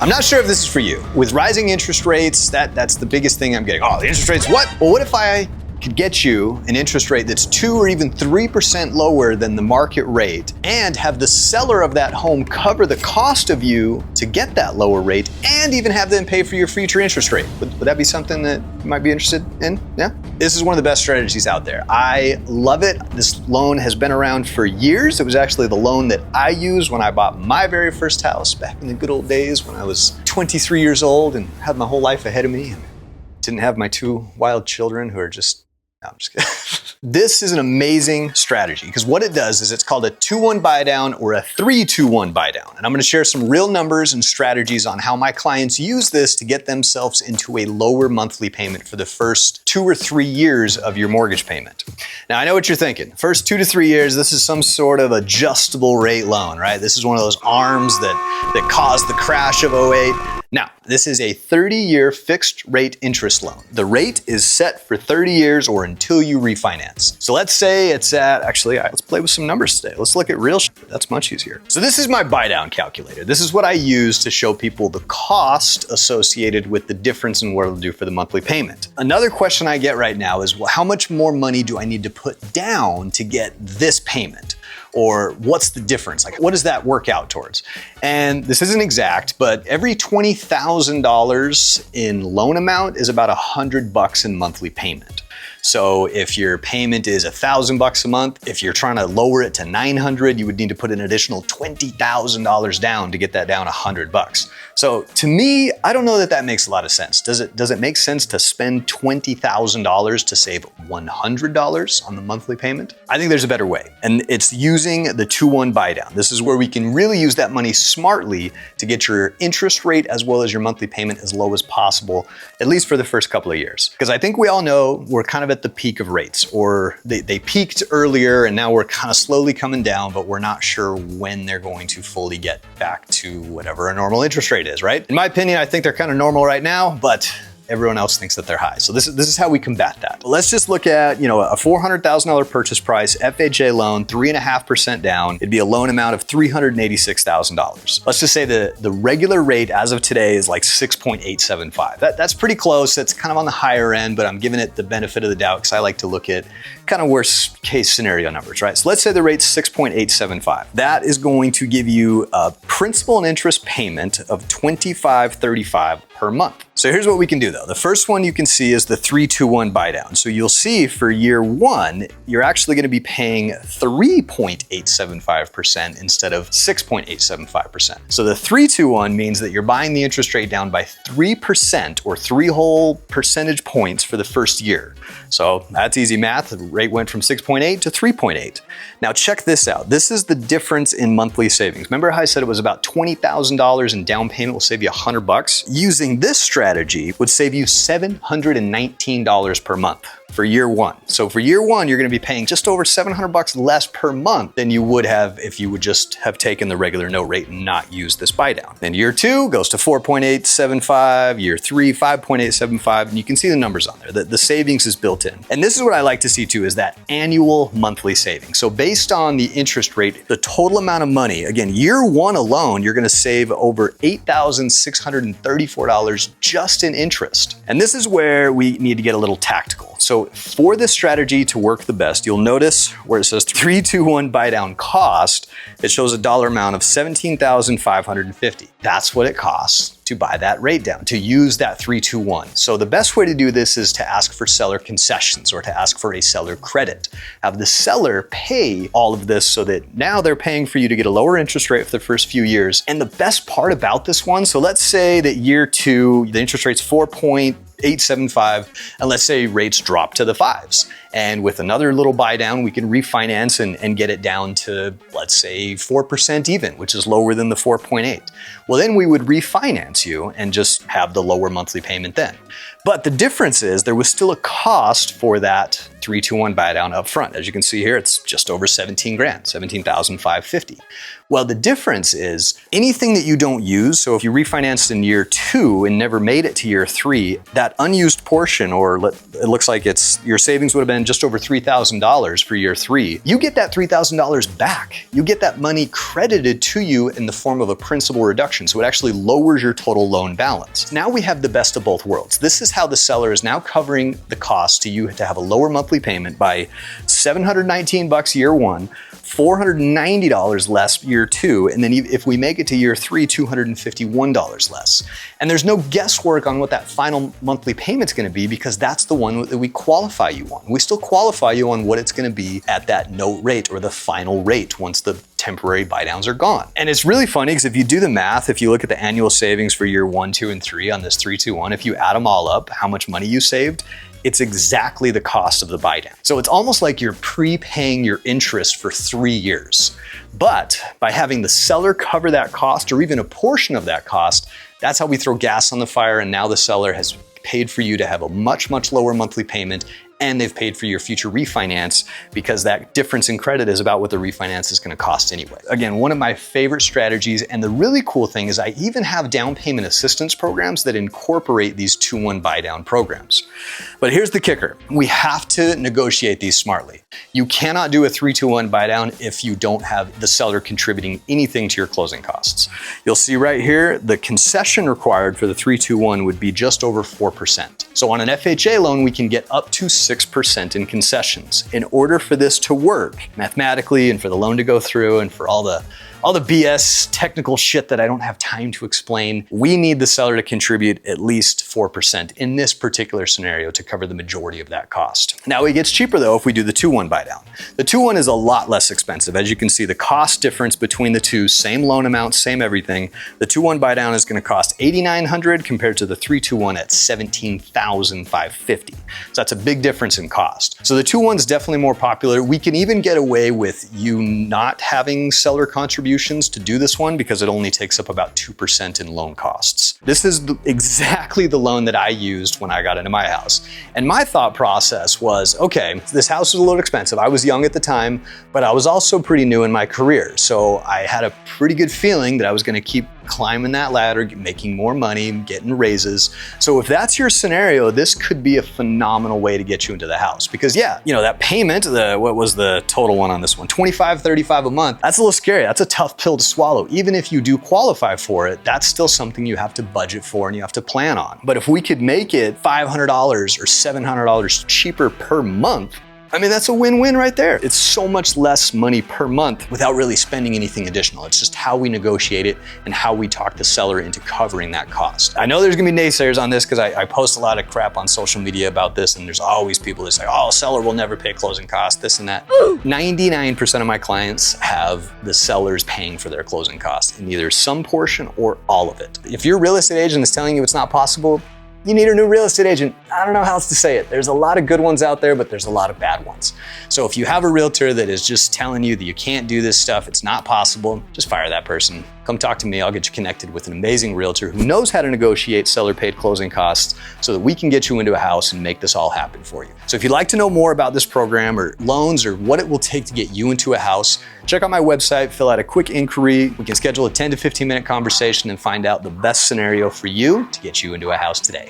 I'm not sure if this is for you. With rising interest rates, that's the biggest thing I'm getting. Oh, the interest rates, what? Well, what if I could get you an interest rate that's 2 or even 3% lower than the market rate and have the seller of that home cover the cost of you to get that lower rate and even have them pay for your future interest rate? Would that be something that you might be interested in? Yeah? This is one of the best strategies out there. I love it. This loan has been around for years. It was actually the loan that I used when I bought my very first house back in the good old days when I was 23 years old and had my whole life ahead of me and didn't have my 2 wild children who are just no, I'm just kidding. This is an amazing strategy because what it does is it's called a 2-1 buy down or a 3-2-1 buy down. And I'm going to share some real numbers and strategies on how my clients use this to get themselves into a lower monthly payment for the first 2 or 3 years of your mortgage payment. Now, I know what you're thinking. First 2 to 3 years, this is some sort of adjustable rate loan, right? This is one of those arms that caused the crash of '08. Now, this is a 30-year fixed rate interest loan. The rate is set for 30 years or until you refinance. So let's say it's at, actually, let's play with some numbers today. Let's look at real shit. That's much easier. So this is my buy down calculator. This is what I use to show people the cost associated with the difference in what it'll do for the monthly payment. Another question I get right now is, well, how much more money do I need to put down to get this payment? Or what's the difference? Like, what does that work out towards? And this isn't exact, but every $20,000 in loan amount is about $100 in monthly payment. So if your payment is $1,000 a month, if you're trying to lower it to $900, you would need to put an additional $20,000 down to get that down $100. So to me, I don't know that makes a lot of sense. Does it make sense to spend $20,000 to save $100 on the monthly payment? I think there's a better way, and it's using the 2-1 buy down. This is where we can really use that money smartly to get your interest rate as well as your monthly payment as low as possible, at least for the first couple of years. Because I think we all know we're kind of at the peak of rates, or they peaked earlier and now we're kind of slowly coming down, but we're not sure when they're going to fully get back to whatever a normal interest rate is, right? In my opinion, I think they're kind of normal right now, but everyone else thinks that they're high. So this is how we combat that. Let's just look at, a $400,000 purchase price, FHA loan, 3.5% down. It'd be a loan amount of $386,000. Let's just say the regular rate as of today is like 6.875. That's pretty close. That's kind of on the higher end, but I'm giving it the benefit of the doubt because I like to look at kind of worst case scenario numbers, right? So let's say the rate's 6.875. That is going to give you a principal and interest payment of $25.35 per month. So here's what we can do though. The first one you can see is the 3-2-1 buy down. So you'll see for year 1, you're actually going to be paying 3.875% instead of 6.875%. So the 3-2-1 means that you're buying the interest rate down by 3% or 3 whole percentage points for the first year. So that's easy math. The rate went from 6.8 to 3.8. Now check this out. This is the difference in monthly savings. Remember how I said it was about $20,000 in down payment will save you $100? Using this strategy would save you $719 per month for year 1. So for year 1, you're going to be paying just over $700 less per month than you would have if you would just have taken the regular note rate and not used this buy down. Then year 2 goes to 4.875, year 3, 5.875, and you can see the numbers on there. The savings is built in. And this is what I like to see too, is that annual monthly savings. So based on the interest rate, the total amount of money, again, year 1 alone, you're going to save over $8,634 just in interest. And this is where we need to get a little tactical. So for this strategy to work the best, you'll notice where it says 3-2-1 buy down cost, it shows a dollar amount of $17,550. That's what it costs to buy that rate down, to use that 3-2-1. So the best way to do this is to ask for seller concessions or to ask for a seller credit. Have the seller pay all of this so that now they're paying for you to get a lower interest rate for the first few years. And the best part about this one, so let's say that year 2, the interest rate's 4.875, and let's say rates drop to the 5s. And with another little buy down, we can refinance and get it down to, let's say, 4% even, which is lower than the 4.8. Well, then we would refinance you and just have the lower monthly payment then. But the difference is there was still a cost for that 3-2-1 buy down up front. As you can see here, it's just over 17 grand, 17,550. Well, the difference is anything that you don't use, so if you refinanced in year 2 and never made it to year 3, that unused portion, or it looks like your savings would have been just over $3,000 for year 3, you get that $3,000 back. You get that money credited to you in the form of a principal reduction, so it actually lowers your total loan balance. Now we have the best of both worlds. This is how the seller is now covering the cost to you to have a lower monthly payment by $719 year 1, $490 less year 2, and then if we make it to year 3, $251 less. And there's no guesswork on what that final monthly payment's gonna be, because that's the one that we qualify you on. We still qualify you on what it's gonna be at that note rate or the final rate once the temporary buy downs are gone. And it's really funny because if you do the math, if you look at the annual savings for year 1, 2, and 3 on this 3-2-1, if you add them all up, how much money you saved, it's exactly the cost of the buy down. So it's almost like you're prepaying your interest for 3 years. But by having the seller cover that cost, or even a portion of that cost, that's how we throw gas on the fire, and now the seller has paid for you to have a much, much lower monthly payment, and they've paid for your future refinance, because that difference in credit is about what the refinance is gonna cost anyway. Again, one of my favorite strategies, and the really cool thing is I even have down payment assistance programs that incorporate these 2-1 buy down programs. But here's the kicker. We have to negotiate these smartly. You cannot do a 3-2-1 buy down if you don't have the seller contributing anything to your closing costs. You'll see right here, the concession required for the 3-2-1 would be just over 4%. So on an FHA loan, we can get up to 6% in concessions. In order for this to work mathematically, and for the loan to go through, and for all the BS technical shit that I don't have time to explain, we need the seller to contribute at least 4% in this particular scenario to cover the majority of that cost. Now it gets cheaper though if we do the 2-1 buy down. The 2-1 is a lot less expensive. As you can see, the cost difference between the two, same loan amount, same everything. The 2-1 buy down is gonna cost $8,900 compared to the 3-2-1 at $17,550. So that's a big difference in cost. So the 2-1 is definitely more popular. We can even get away with you not having seller contributions to do this one, because it only takes up about 2% in loan costs. This is exactly the loan that I used when I got into my house. And my thought process was, okay, this house was a little expensive. I was young at the time, but I was also pretty new in my career. So I had a pretty good feeling that I was gonna keep climbing that ladder, making more money, getting raises. So if that's your scenario, this could be a phenomenal way to get you into the house. Because yeah, you know, that payment, what was the total one on this one? $25, $35 a month. That's a little scary. That's a tough pill to swallow. Even if you do qualify for it, that's still something you have to budget for and you have to plan on. But if we could make it $500 or $700 cheaper per month, I mean, that's a win-win right there. It's so much less money per month without really spending anything additional. It's just how we negotiate it and how we talk the seller into covering that cost. I know there's gonna be naysayers on this because I post a lot of crap on social media about this, and there's always people that say, oh, seller will never pay closing costs, this and that. 99% of my clients have the sellers paying for their closing costs in either some portion or all of it. If your real estate agent is telling you it's not possible, you need a new real estate agent. I don't know how else to say it. There's a lot of good ones out there, but there's a lot of bad ones. So if you have a realtor that is just telling you that you can't do this stuff, it's not possible, just fire that person. Come talk to me. I'll get you connected with an amazing realtor who knows how to negotiate seller paid closing costs so that we can get you into a house and make this all happen for you. So if you'd like to know more about this program or loans or what it will take to get you into a house, check out my website, fill out a quick inquiry. We can schedule a 10 to 15 minute conversation and find out the best scenario for you to get you into a house today.